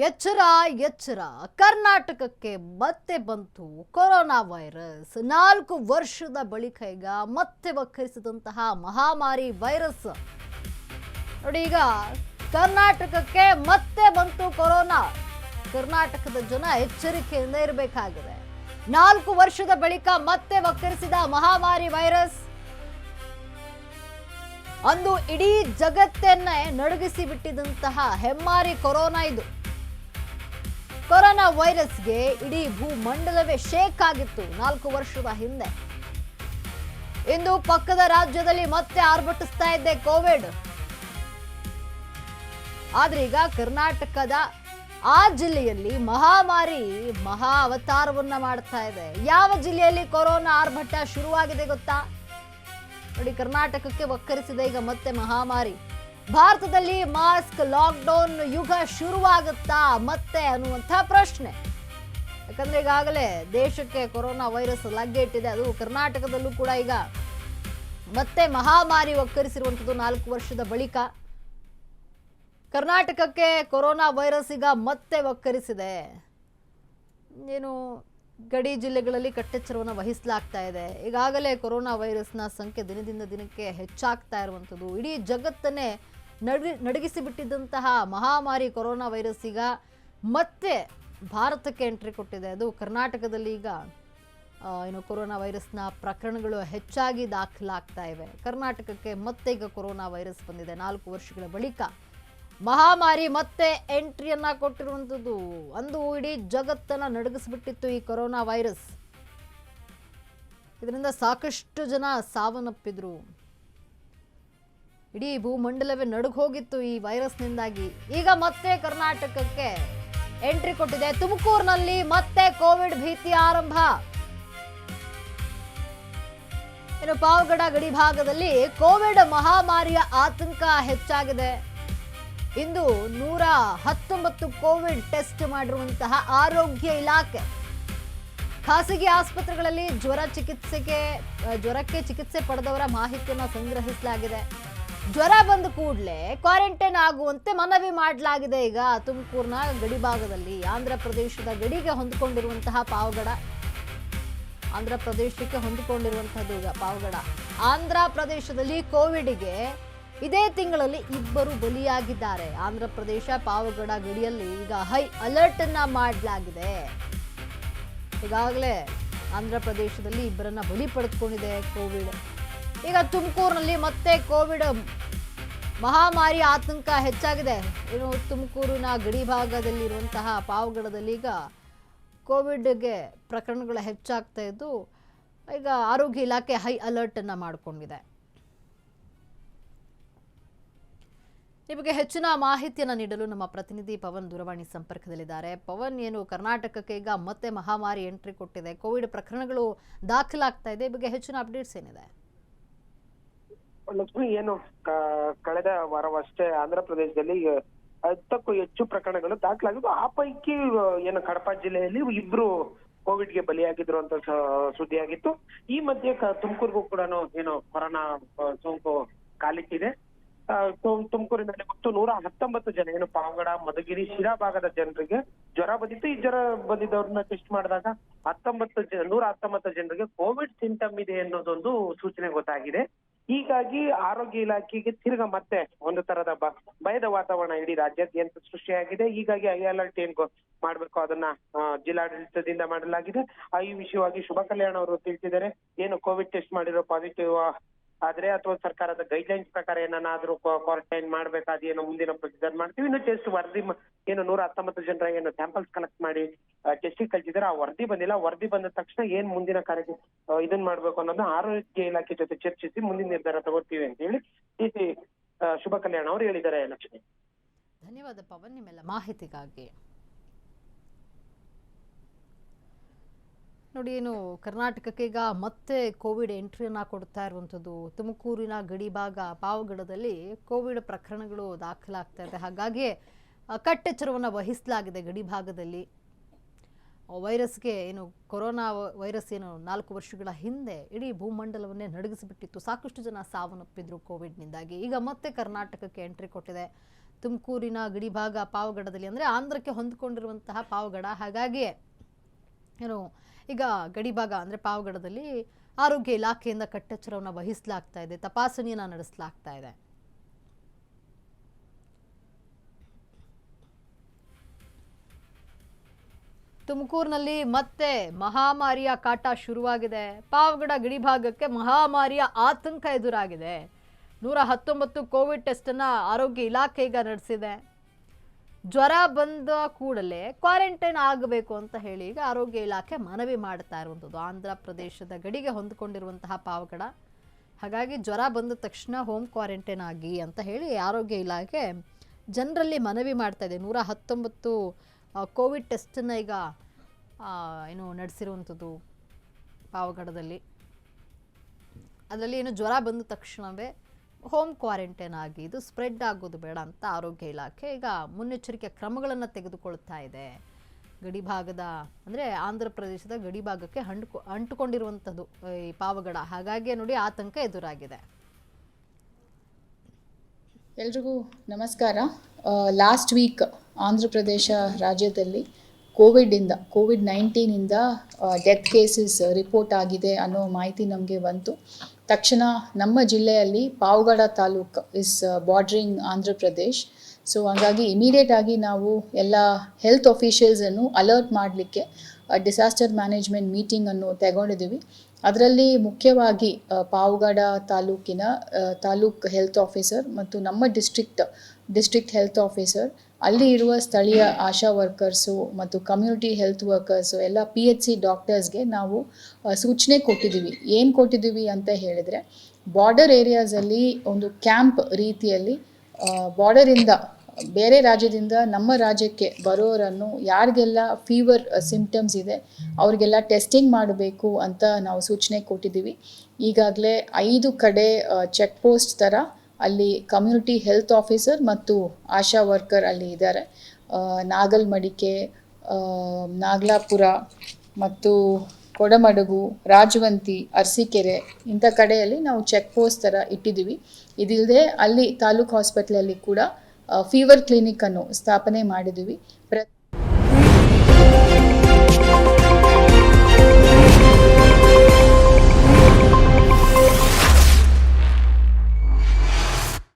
ಎಚ್ಚರ ಎಚ್ಚರ ಕರ್ನಾಟಕಕ್ಕೆ ಮತ್ತೆ ಬಂತು ಕೊರೋನಾ ವೈರಸ್ 4 ವರ್ಷದ ಬಳಿಕ ಈಗ ಮತ್ತೆ ವಕ್ಕರಿಸಿದಂತಹ ಮಹಾಮಾರಿ ವೈರಸ್ ನೋಡಿ ಈಗ ಕರ್ನಾಟಕಕ್ಕೆ ಮತ್ತೆ ಬಂತು ಕೊರೋನಾ ಕರ್ನಾಟಕದ ಜನ ಎಚ್ಚರಿಕೆಯಿಂದ ಇರಬೇಕಾಗಿದೆ 4 ವರ್ಷದ ಬಳಿಕ ಮತ್ತೆ ವಕ್ಕರಿಸಿದ ಮಹಾಮಾರಿ ವೈರಸ್ ಅಂದು ಇಡೀ ಜಗತ್ತನ್ನೇ ನಡುಗಿಸಿ ಬಿಟ್ಟಿದಂತಹ ಹೆಮ್ಮಾರಿ ಕೊರೋನಾ ಇದು ಕೊರೋನಾ ವೈರಸ್ಗೆ ಇಡೀ ಭೂಮಂಡಲವೇ ಶೇಕ್ ಆಗಿತ್ತು 4 ವರ್ಷದ ಹಿಂದೆ ಇಂದು ಪಕ್ಕದ ರಾಜ್ಯದಲ್ಲಿ ಮತ್ತೆ ಆರ್ಭಟಿಸ್ತಾ ಇದೆ ಕೋವಿಡ್ ಆದ್ರೆ ಈಗ ಕರ್ನಾಟಕದ ಆ ಜಿಲ್ಲೆಯಲ್ಲಿ ಮಹಾಮಾರಿ ಮಹಾ ಅವತಾರವನ್ನ ಮಾಡ್ತಾ ಇದೆ ಯಾವ ಜಿಲ್ಲೆಯಲ್ಲಿ ಕೊರೋನಾ ಆರ್ಭಟ ಶುರುವಾಗಿದೆ ಗೊತ್ತಾ ನೋಡಿ ಕರ್ನಾಟಕಕ್ಕೆ ವಕ್ಕರಿಸಿದೆ ಈಗ ಮತ್ತೆ ಮಹಾಮಾರಿ ಭಾರತದಲ್ಲಿ ಮಾಸ್ಕ್ ಲಾಕ್ಡೌನ್ ಯುಗ ಶುರುವಾಗುತ್ತಾ ಮತ್ತೆ ಅನ್ನುವಂಥ ಪ್ರಶ್ನೆ ಯಾಕಂದ್ರೆ ಈಗಾಗಲೇ ದೇಶಕ್ಕೆ ಕೊರೋನಾ ವೈರಸ್ ಲಗ್ಗೆ ಇಟ್ಟಿದೆ ಅದು ಕರ್ನಾಟಕದಲ್ಲೂ ಕೂಡ ಈಗ ಮತ್ತೆ ಮಹಾಮಾರಿ ವಕ್ಕರಿಸಿರುವಂಥದ್ದು 4 ವರ್ಷದ ಬಳಿಕ ಕರ್ನಾಟಕಕ್ಕೆ ಕೊರೋನಾ ವೈರಸ್ ಈಗ ಮತ್ತೆ ವಕ್ಕರಿಸಿದೆ ಏನು ಗಡಿ ಜಿಲ್ಲೆಗಳಲ್ಲಿ ಕಟ್ಟೆಚ್ಚರವನ್ನು ವಹಿಸಲಾಗ್ತಾ ಇದೆ ಈಗಾಗಲೇ ಕೊರೋನಾ ವೈರಸ್ನ ಸಂಖ್ಯೆ ದಿನದಿಂದ ದಿನಕ್ಕೆ ಹೆಚ್ಚಾಗ್ತಾ ಇರುವಂಥದ್ದು ಇಡೀ ಜಗತ್ತನ್ನೇ ನಡುಗಿಸಿ ಬಿಟ್ಟಿದ್ದಂತಹ ಮಹಾಮಾರಿ ಕೊರೋನಾ ವೈರಸ್ ಈಗ ಮತ್ತೆ ಭಾರತಕ್ಕೆ ಎಂಟ್ರಿ ಕೊಟ್ಟಿದೆ ಅದು ಕರ್ನಾಟಕದಲ್ಲಿ ಈಗ ಏನು ಕೊರೋನಾ ವೈರಸ್ನ ಪ್ರಕರಣಗಳು ಹೆಚ್ಚಾಗಿ ದಾಖಲಾಗ್ತಾ ಇವೆ ಕರ್ನಾಟಕಕ್ಕೆ ಮತ್ತೆ ಈಗ ಕೊರೋನಾ ವೈರಸ್ ಬಂದಿದೆ 4 ವರ್ಷಗಳ ಬಳಿಕ ಮಹಾಮಾರಿ ಮತ್ತೆ ಎಂಟ್ರಿಯನ್ನ ಕೊಟ್ಟಿರುವಂಥದ್ದು ಅಂದು ಇಡೀ ಜಗತ್ತನ್ನ ನಡುಗಿಸ್ಬಿಟ್ಟಿತ್ತು ಈ ಕೊರೋನಾ ವೈರಸ್ ಇದರಿಂದ ಸಾಕಷ್ಟು ಜನ ಸಾವನ್ನಪ್ಪಿದ್ರು ಇಡೀ ಭೂಮಂಡಲವೇ ನಡುಗ್ ಹೋಗಿತ್ತು ಈ ವೈರಸ್ನಿಂದಾಗಿ ಈಗ ಮತ್ತೆ ಕರ್ನಾಟಕಕ್ಕೆ ಎಂಟ್ರಿ ಕೊಟ್ಟಿದೆ ತುಮಕೂರಿನಲ್ಲಿ ಮತ್ತೆ ಕೋವಿಡ್ ಭೀತಿ ಆರಂಭ ಇನ್ನು ಪಾವಗಡ ಗಡಿ ಭಾಗದಲ್ಲಿ ಕೋವಿಡ್ ಮಹಾಮಾರಿಯ ಆತಂಕ ಹೆಚ್ಚಾಗಿದೆ ಇಂದು 119 ಕೋವಿಡ್ ಟೆಸ್ಟ್ ಮಾಡಿರುವಂತಹ ಆರೋಗ್ಯ ಇಲಾಖೆ ಖಾಸಗಿ ಆಸ್ಪತ್ರೆಗಳಲ್ಲಿ ಜ್ವರಕ್ಕೆ ಚಿಕಿತ್ಸೆ ಪಡೆದವರ ಮಾಹಿತಿಯನ್ನು ಸಂಗ್ರಹಿಸಲಾಗಿದೆ ಜ್ವರ ಬಂದ ಕೂಡಲೇ ಕ್ವಾರಂಟೈನ್ ಆಗುವಂತೆ ಮನವಿ ಮಾಡಲಾಗಿದೆ ಈಗ ತುಮಕೂರಿನ ಗಡಿ ಭಾಗದಲ್ಲಿ ಆಂಧ್ರ ಪ್ರದೇಶದ ಗಡಿಗೆ ಹೊಂದಿಕೊಂಡಿರುವಂತಹ ಪಾವಗಡ ಆಂಧ್ರ ಪ್ರದೇಶಕ್ಕೆ ಹೊಂದಿಕೊಂಡಿರುವಂತಹದ್ದು ಈಗ ಪಾವಗಡ ಆಂಧ್ರ ಪ್ರದೇಶದಲ್ಲಿ ಕೋವಿಡ್ಗೆ ಇದೇ ತಿಂಗಳಲ್ಲಿ 2 ಬಲಿಯಾಗಿದ್ದಾರೆ ಆಂಧ್ರ ಪ್ರದೇಶ ಪಾವಗಡ ಗಡಿಯಲ್ಲಿ ಈಗ ಹೈ ಅಲರ್ಟ್ ಅನ್ನ ಮಾಡಲಾಗಿದೆ ಈಗಾಗಲೇ ಆಂಧ್ರ ಪ್ರದೇಶದಲ್ಲಿ 2 ಬಲಿ ಪಡೆದುಕೊಂಡಿದೆ ಕೋವಿಡ್ ಈಗ ತುಮಕೂರಿನಲ್ಲಿ ಮತ್ತೆ ಕೋವಿಡ್ ಮಹಾಮಾರಿ ಆತಂಕ ಹೆಚ್ಚಾಗಿದೆ ಏನು ತುಮಕೂರಿನ ಗಡಿ ಭಾಗದಲ್ಲಿರುವಂತಹ ಪಾವಗಡದಲ್ಲಿ ಈಗ ಕೋವಿಡ್ಗೆ ಪ್ರಕರಣಗಳು ಹೆಚ್ಚಾಗ್ತಾ ಇದ್ದು ಈಗ ಆರೋಗ್ಯ ಇಲಾಖೆ ಹೈ ಅಲರ್ಟ್ ಅನ್ನ ಮಾಡಿಕೊಂಡಿದೆ ಈ ಬಗ್ಗೆ ಹೆಚ್ಚಿನ ಮಾಹಿತಿಯನ್ನು ನೀಡಲು ನಮ್ಮ ಪ್ರತಿನಿಧಿ ಪವನ್ ದೂರವಾಣಿ ಸಂಪರ್ಕದಲ್ಲಿದ್ದಾರೆ ಪವನ್ ಏನು ಕರ್ನಾಟಕಕ್ಕೆ ಈಗ ಮತ್ತೆ ಮಹಾಮಾರಿ ಎಂಟ್ರಿ ಕೊಟ್ಟಿದೆ ಕೋವಿಡ್ ಪ್ರಕರಣಗಳು ದಾಖಲಾಗ್ತಾ ಇದೆ ಈ ಬಗ್ಗೆ ಹೆಚ್ಚಿನ ಅಪ್ಡೇಟ್ಸ್ ಏನಿದೆ ಲಕ್ಷ್ಮಿ ಏನು ಕಳೆದ ವಾರವಷ್ಟೇ ಆಂಧ್ರ ಪ್ರದೇಶದಲ್ಲಿ 10ಕ್ಕೂ ಹೆಚ್ಚು ಪ್ರಕರಣಗಳು ದಾಖಲಾಗಿದ್ದು ಆ ಪೈಕಿ ಏನು ಕಡಪ ಜಿಲ್ಲೆಯಲ್ಲಿ 2 ಕೋವಿಡ್ಗೆ ಬಲಿಯಾಗಿದ್ರು ಅಂತ ಸುದ್ದಿಯಾಗಿತ್ತು ಈ ಮಧ್ಯೆ ತುಮಕೂರಿಗೂ ಕೂಡ ಏನು ಕೊರೋನಾ ಸೋಂಕು ಕಾಲಿಟ್ಟಿದೆ ತುಮಕೂರಿನಲ್ಲಿ ಒಟ್ಟು 119 ಜನ ಏನು ಪಾವಗಡ ಮಧುಗಿರಿ ಶಿರಾ ಭಾಗದ ಜನರಿಗೆ ಜ್ವರ ಬಂದಿತ್ತು ಈ ಜ್ವರ ಬಂದಿದ್ದವ್ರನ್ನ ಟೆಸ್ಟ್ ಮಾಡಿದಾಗ 119 ಜನರಿಗೆ ಕೋವಿಡ್ ಸಿಂಟಮ್ ಇದೆ ಅನ್ನೋದೊಂದು ಸೂಚನೆ ಗೊತ್ತಾಗಿದೆ ಹೀಗಾಗಿ ಆರೋಗ್ಯ ಇಲಾಖೆಗೆ ತಿರ್ಗಾ ಮತ್ತೆ ಒಂದು ತರದ ಭಯದ ವಾತಾವರಣ ಇಡೀ ರಾಜ್ಯಾದ್ಯಂತ ಸೃಷ್ಟಿಯಾಗಿದೆ ಹೀಗಾಗಿ ಐ ಅಲರ್ಟ್ ಏನ್ ಮಾಡ್ಬೇಕು ಅದನ್ನ ಜಿಲ್ಲಾಡಳಿತದಿಂದ ಮಾಡಲಾಗಿದೆ ಈ ವಿಷಯವಾಗಿ ಶುಭ ಕಲ್ಯಾಣ್ ಅವರು ತಿಳಿಸಿದ್ದಾರೆ ಏನು ಕೋವಿಡ್ ಟೆಸ್ಟ್ ಮಾಡಿರೋ ಪಾಸಿಟಿವ್ ಆದ್ರೆ ಅಥವಾ ಸರ್ಕಾರದ ಗೈಡ್ಲೈನ್ಸ್ ಪ್ರಕಾರ ಏನಾದ್ರೂ ಕ್ವಾರಂಟೈನ್ ಮಾಡ್ಬೇಕಾದ ಏನು ಮುಂದಿನ ಪ್ರೊಸೀಜರ್ ಮಾಡ್ತೀವಿ ಇನ್ನು ಟೆಸ್ಟ್ ವರದಿ ಏನು 119 ಜನರ ಏನು ಸ್ಯಾಂಪಲ್ಸ್ ಕಲೆಕ್ಟ್ ಮಾಡಿ ಟೆಸ್ಟಿಗೆ ಕಳ್ಸಿದಾರೆ ಆ ವರದಿ ಬಂದಿಲ್ಲ ವರದಿ ಬಂದ ತಕ್ಷಣ ಏನ್ ಮುಂದಿನ ಕಾರ್ಯ ಇದನ್ ಮಾಡ್ಬೇಕು ಅನ್ನೋದನ್ನ ಆರೋಗ್ಯ ಇಲಾಖೆ ಜೊತೆ ಚರ್ಚಿಸಿ ಮುಂದಿನ ನಿರ್ಧಾರ ತಗೋತೀವಿ ಅಂತ ಹೇಳಿ ಡಿ.ಸಿ. ಶುಭ ಕಲ್ಯಾಣ್ ಅವರು ಹೇಳಿದ್ದಾರೆ ಲಕ್ಷ್ಮಿ ಧನ್ಯವಾದ ಪವನ್ ನಿಮ್ಮೆಲ್ಲ ಮಾಹಿತಿಗಾಗಿ ನೋಡಿ ಏನು ಕರ್ನಾಟಕಕ್ಕೆ ಈಗ ಮತ್ತೆ ಕೋವಿಡ್ ಎಂಟ್ರಿಯನ್ನು ಕೊಡ್ತಾ ಇರುವಂಥದ್ದು ತುಮಕೂರಿನ ಗಡಿ ಭಾಗ ಪಾವಗಡದಲ್ಲಿ ಕೋವಿಡ್ ಪ್ರಕರಣಗಳು ದಾಖಲಾಗ್ತಾ ಇದೆ ಹಾಗಾಗಿ ಕಟ್ಟೆಚ್ಚರವನ್ನು ವಹಿಸಲಾಗಿದೆ ಗಡಿ ಭಾಗದಲ್ಲಿ ವೈರಸ್ಗೆ ಏನು ಕೊರೋನಾ ವೈರಸ್ ಏನು 4 ವರ್ಷಗಳ ಹಿಂದೆ ಇಡೀ ಭೂಮಂಡಲವನ್ನೇ ನಡುಗಿಸಿಬಿಟ್ಟಿತ್ತು ಸಾಕಷ್ಟು ಜನ ಸಾವನ್ನಪ್ಪಿದ್ರು ಕೋವಿಡ್ನಿಂದಾಗಿ ಈಗ ಮತ್ತೆ ಕರ್ನಾಟಕಕ್ಕೆ ಎಂಟ್ರಿ ಕೊಟ್ಟಿದೆ ತುಮಕೂರಿನ ಗಡಿಭಾಗ ಪಾವಗಡದಲ್ಲಿ, ಅಂದರೆ ಆಂಧ್ರಕ್ಕೆ ಹೊಂದಿಕೊಂಡಿರುವಂತಹ ಪಾವಗಡ. ಹಾಗಾಗಿ ಏನು ಈಗ ಗಡಿಭಾಗ ಅಂದರೆ ಪಾವಗಡದಲ್ಲಿ ಆರೋಗ್ಯ ಇಲಾಖೆಯಿಂದ ಕಟ್ಟೆಚ್ಚರವನ್ನು ವಹಿಸಲಾಗ್ತಾ ಇದೆ, ತಪಾಸಣೆಯನ್ನು ನಡೆಸಲಾಗ್ತಾ ಇದೆ. ತುಮಕೂರಿನಲ್ಲಿ ಮತ್ತೆ ಮಹಾಮಾರಿಯ ಕಾಟ ಶುರುವಾಗಿದೆ. ಪಾವಗಡ ಗಡಿಭಾಗಕ್ಕೆ ಮಹಾಮಾರಿಯ ಆತಂಕ ಎದುರಾಗಿದೆ. 119 ಕೋವಿಡ್ ಟೆಸ್ಟನ್ನು ಆರೋಗ್ಯ ಇಲಾಖೆ ಈಗ ನಡೆಸಿದೆ. ಜ್ವರ ಬಂದ ಕೂಡಲೇ ಕ್ವಾರಂಟೈನ್ ಆಗಬೇಕು ಅಂತ ಹೇಳಿ ಈಗ ಆರೋಗ್ಯ ಇಲಾಖೆ ಮನವಿ ಮಾಡ್ತಾ ಇರುವಂಥದ್ದು. ಆಂಧ್ರ ಪ್ರದೇಶದ ಗಡಿಗೆ ಹೊಂದಿಕೊಂಡಿರುವಂತಹ ಪಾವಗಡ, ಹಾಗಾಗಿ ಜ್ವರ ಬಂದ ತಕ್ಷಣ ಹೋಮ್ ಕ್ವಾರಂಟೈನ್ ಆಗಿ ಅಂತ ಹೇಳಿ ಆರೋಗ್ಯ ಇಲಾಖೆ ಜನರಲ್ಲಿ ಮನವಿ ಮಾಡ್ತಾ ಇದೆ. 119 ಕೋವಿಡ್ ಟೆಸ್ಟನ್ನು ಈಗ ಏನು ನಡೆಸಿರುವಂಥದ್ದು ಪಾವಗಡದಲ್ಲಿ. ಅದರಲ್ಲಿ ಏನು ಜ್ವರ ಬಂದ ತಕ್ಷಣವೇ ಹೋಮ್ ಕ್ವಾರಂಟೈನ್ ಆಗಿ ಇದು ಸ್ಪ್ರೆಡ್ ಆಗೋದು ಬೇಡ ಅಂತ ಆರೋಗ್ಯ ಇಲಾಖೆ ಈಗ ಮುನ್ನೆಚ್ಚರಿಕೆ ಕ್ರಮಗಳನ್ನು ತೆಗೆದುಕೊಳ್ತಾ ಇದೆ. ಗಡಿಭಾಗದ ಅಂದರೆ ಆಂಧ್ರ ಪ್ರದೇಶದ ಗಡಿಭಾಗಕ್ಕೆ ಅಂಟುಕೊಂಡಿರುವಂಥದ್ದು ಈ ಪಾವಗಡ, ಹಾಗಾಗಿ ನೋಡಿ ಆತಂಕ ಎದುರಾಗಿದೆ. ಎಲ್ರಿಗೂ ನಮಸ್ಕಾರ. ಲಾಸ್ಟ್ ವೀಕ್ ಆಂಧ್ರ ಪ್ರದೇಶ ರಾಜ್ಯದಲ್ಲಿ ಕೋವಿಡ್-19 ಡೆತ್ ಕೇಸಸ್ ರಿಪೋರ್ಟ್ ಆಗಿದೆ ಅನ್ನೋ ಮಾಹಿತಿ ನಮಗೆ ಬಂತು. ತಕ್ಷಣ ನಮ್ಮ ಜಿಲ್ಲೆಯಲ್ಲಿ ಪಾವಗಡ ತಾಲೂಕು ಇಸ್ ಬಾರ್ಡ್ರಿಂಗ್ ಆಂಧ್ರ ಪ್ರದೇಶ್. ಸೊ ಹಾಗಾಗಿ ಇಮಿಡಿಯೇಟ್ ಆಗಿ ನಾವು ಎಲ್ಲ ಹೆಲ್ತ್ ಅಫಿಷಿಯಲ್ಸನ್ನು ಅಲರ್ಟ್ ಮಾಡಲಿಕ್ಕೆ ಡಿಸಾಸ್ಟರ್ ಮ್ಯಾನೇಜ್ಮೆಂಟ್ ಮೀಟಿಂಗನ್ನು ತಗೊಂಡಿದ್ದೀವಿ. ಅದರಲ್ಲಿ ಮುಖ್ಯವಾಗಿ ಪಾವಗಡ ತಾಲೂಕಿನ ತಾಲೂಕ್ ಹೆಲ್ತ್ ಆಫೀಸರ್ ಮತ್ತು ನಮ್ಮ ಡಿಸ್ಟ್ರಿಕ್ಟ್ ಹೆಲ್ತ್ ಆಫೀಸರ್, ಅಲ್ಲಿ ಇರುವ ಸ್ಥಳೀಯ ಆಶಾ ವರ್ಕರ್ಸು ಮತ್ತು ಕಮ್ಯುನಿಟಿ ಹೆಲ್ತ್ ವರ್ಕರ್ಸು ಎಲ್ಲ PHC ಡಾಕ್ಟರ್ಸ್ಗೆ ನಾವು ಸೂಚನೆ ಕೊಟ್ಟಿದ್ದೀವಿ. ಏನು ಕೊಟ್ಟಿದ್ದೀವಿ ಅಂತ ಹೇಳಿದರೆ, ಬಾರ್ಡರ್ ಏರಿಯಾಸಲ್ಲಿ ಒಂದು ಕ್ಯಾಂಪ್ ರೀತಿಯಲ್ಲಿ ಬಾರ್ಡರಿಂದ ಬೇರೆ ರಾಜ್ಯದಿಂದ ನಮ್ಮ ರಾಜ್ಯಕ್ಕೆ ಬರೋರನ್ನು ಯಾರಿಗೆಲ್ಲ ಫೀವರ್ ಸಿಂಪ್ಟಮ್ಸ್ ಇದೆ ಅವ್ರಿಗೆಲ್ಲ ಟೆಸ್ಟಿಂಗ್ ಮಾಡಬೇಕು ಅಂತ ನಾವು ಸೂಚನೆ ಕೊಟ್ಟಿದ್ದೀವಿ. ಈಗಾಗಲೇ 5 ಕಡೆ ಚೆಕ್ ಪೋಸ್ಟ್ ಥರ ಅಲ್ಲಿ ಕಮ್ಯುನಿಟಿ ಹೆಲ್ತ್ ಆಫೀಸರ್ ಮತ್ತು ಆಶಾ ವರ್ಕರ್ ಅಲ್ಲಿ ಇದ್ದಾರೆ. ನಾಗಲ್ಮಡಿಕೆ, ನಾಗಲಾಪುರ ಮತ್ತು ಕೊಡಮಡುಗು, ರಾಜವಂತಿ, ಅರಸೀಕೆರೆ ಇಂಥ ಕಡೆಯಲ್ಲಿ ನಾವು ಚೆಕ್ ಪೋಸ್ಟ್ ಥರ ಇಟ್ಟಿದ್ದೀವಿ. ಇದಿಲ್ಲದೆ ಅಲ್ಲಿ ತಾಲೂಕು ಹಾಸ್ಪಿಟ್ಲಲ್ಲಿ ಕೂಡ ಫೀವರ್ ಕ್ಲಿನಿಕನ್ನು ಸ್ಥಾಪನೆ ಮಾಡಿದ್ದೀವಿ.